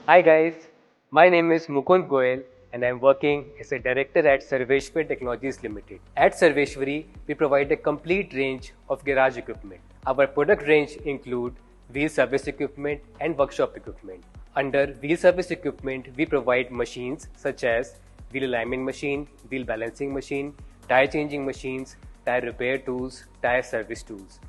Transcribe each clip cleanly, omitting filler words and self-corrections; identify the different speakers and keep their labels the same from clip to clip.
Speaker 1: Hi guys, my name is Mukund Goel and I am working as a director at Sarveshwari Technologies Limited. At Sarveshwari, we provide a complete range of garage equipment. Our product range include wheel service equipment and workshop equipment. Under wheel service equipment, we provide machines such as wheel alignment machine, wheel balancing machine, tire changing machines, tire repair tools, tire service tools.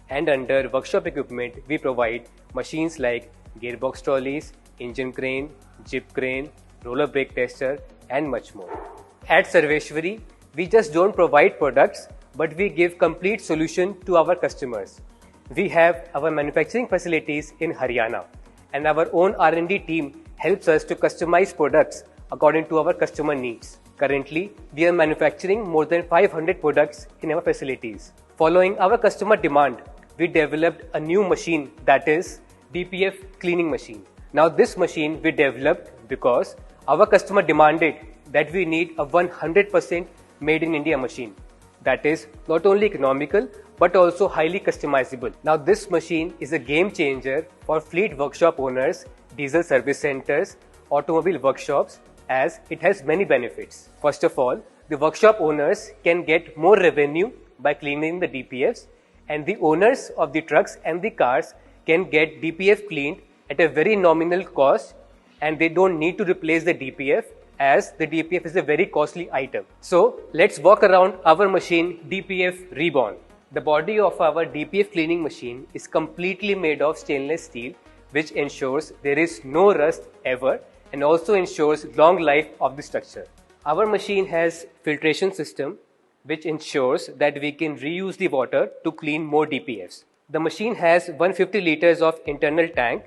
Speaker 1: And under workshop equipment, we provide machines like gearbox trolleys, engine crane, jib crane, roller brake tester, and much more. At Sarveshwari, we just don't provide products, but we give complete solution to our customers. We have our manufacturing facilities in Haryana, and our own R&D team helps us to customize products according to our customer needs. Currently, we are manufacturing more than 500 products in our facilities. Following our customer demand, we developed a new machine, that is DPF cleaning machine. Now this machine we developed because our customer demanded that we need a 100% made in India machine that is not only economical but also highly customizable. Now this machine is a game changer for fleet workshop owners, diesel service centers, automobile workshops, as it has many benefits. First of all, the workshop owners can get more revenue by cleaning the DPFs, and the owners of the trucks and the cars can get DPF cleaned at a very nominal cost, and they don't need to replace the DPF as the DPF is a very costly item. So let's walk around our machine DPF Reborn. The body of our DPF cleaning machine is completely made of stainless steel, which ensures there is no rust ever and also ensures long life of the structure. Our machine has filtration system which ensures that we can reuse the water to clean more DPFs. The machine has 150 liters of internal tank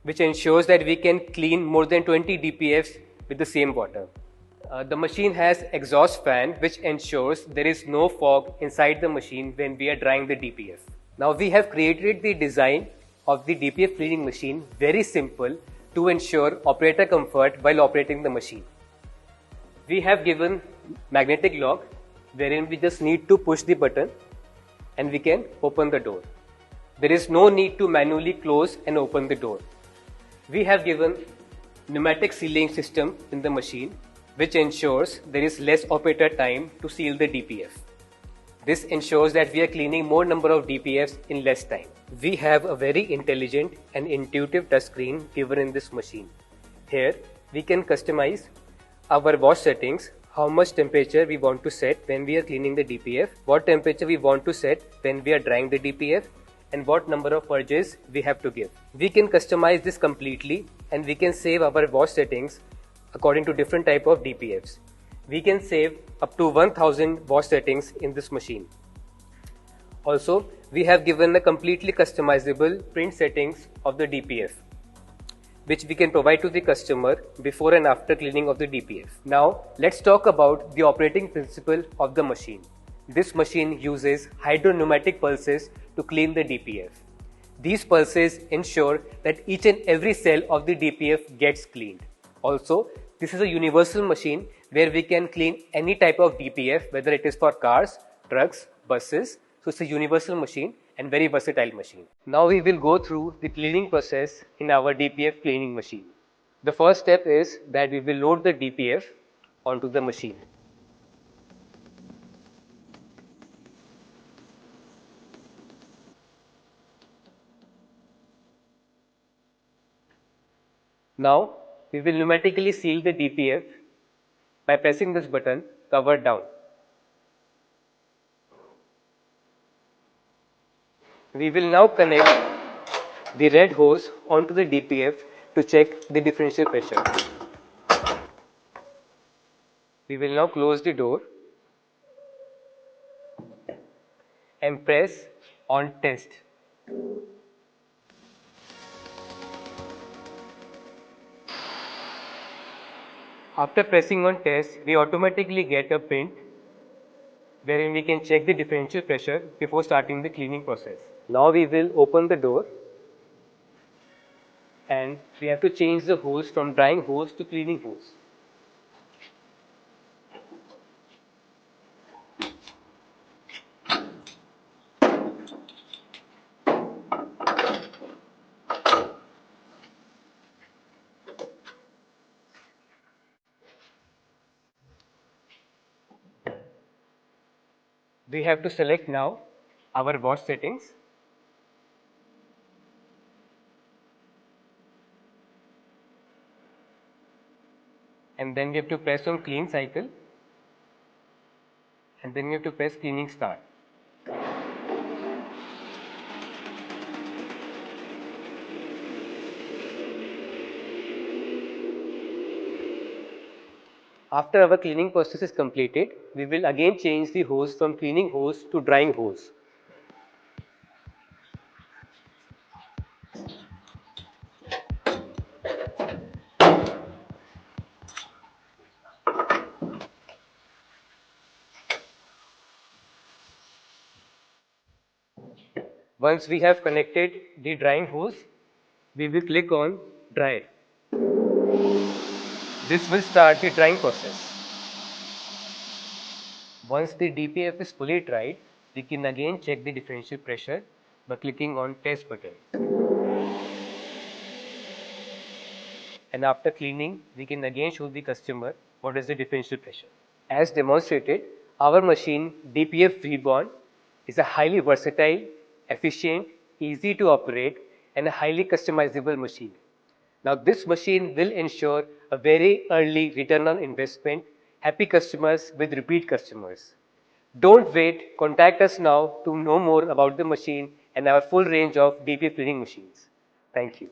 Speaker 1: which ensures that we can clean more than 20 DPFs with the same water. The machine has exhaust fan which ensures there is no fog inside the machine when we are drying the DPF. Now we have created the design of the DPF cleaning machine very simple to ensure operator comfort while operating the machine. We have given magnetic lock wherein we just need to push the button and we can open the door. There is no need to manually close and open the door. We have given pneumatic sealing system in the machine which ensures there is less operator time to seal the DPF. This ensures that we are cleaning more number of DPFs in less time. We have a very intelligent and intuitive touchscreen given in this machine. Here we can customize our wash settings, how much temperature we want to set when we are cleaning the DPF, what temperature we want to set when we are drying the DPF, and what number of purges we have to give. We can customize this completely and we can save our wash settings according to different type of DPFs. We can save up to 1000 wash settings in this machine. Also, we have given a completely customizable print settings of the DPF, which we can provide to the customer before and after cleaning of the DPF. Now, let's talk about the operating principle of the machine. This machine uses hydro-pneumatic pulses to clean the DPF. These pulses ensure that each and every cell of the DPF gets cleaned. Also, this is a universal machine where we can clean any type of DPF, whether it is for cars, trucks, buses. So it's a universal machine and very versatile machine. Now we will go through the cleaning process in our DPF cleaning machine. The first step is that we will load the DPF onto the machine. Now we will pneumatically seal the DPF by pressing this button, cover down. We will now connect the red hose onto the DPF to check the differential pressure. We will now close the door and press on test. After pressing on test, we automatically get a print wherein we can check the differential pressure before starting the cleaning process. Now we will open the door and we have to change the hose from drying hose to cleaning hose. We have to select now our wash settings. And then we have to press on clean cycle. And then we have to press cleaning start. After our cleaning process is completed, we will again change the hose from cleaning hose to drying hose. Once we have connected the drying hose, we will click on dry. This will start the drying process. Once the DPF is fully dried, we can again check the differential pressure by clicking on test button. And after cleaning, we can again show the customer what is the differential pressure. As demonstrated, our machine DPF reborn is a highly versatile, efficient, easy to operate and a highly customizable machine. Now this machine will ensure a very early return on investment, happy customers with repeat customers. Don't wait, contact us now to know more about the machine and our full range of DPF cleaning machines. Thank you.